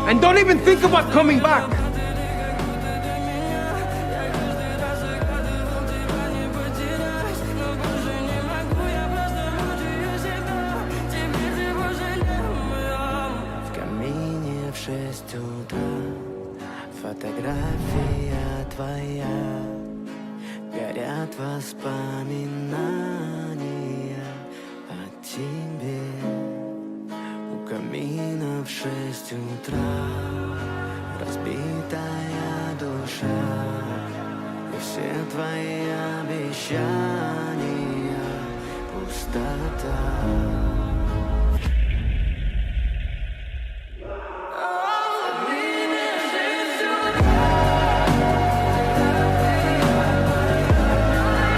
And don't even think about coming back. В камине в 6 утра фотография твоя, горят воспоминания о тебе. У камина в 6 утра разбитая душа, и все твои обещания пустота.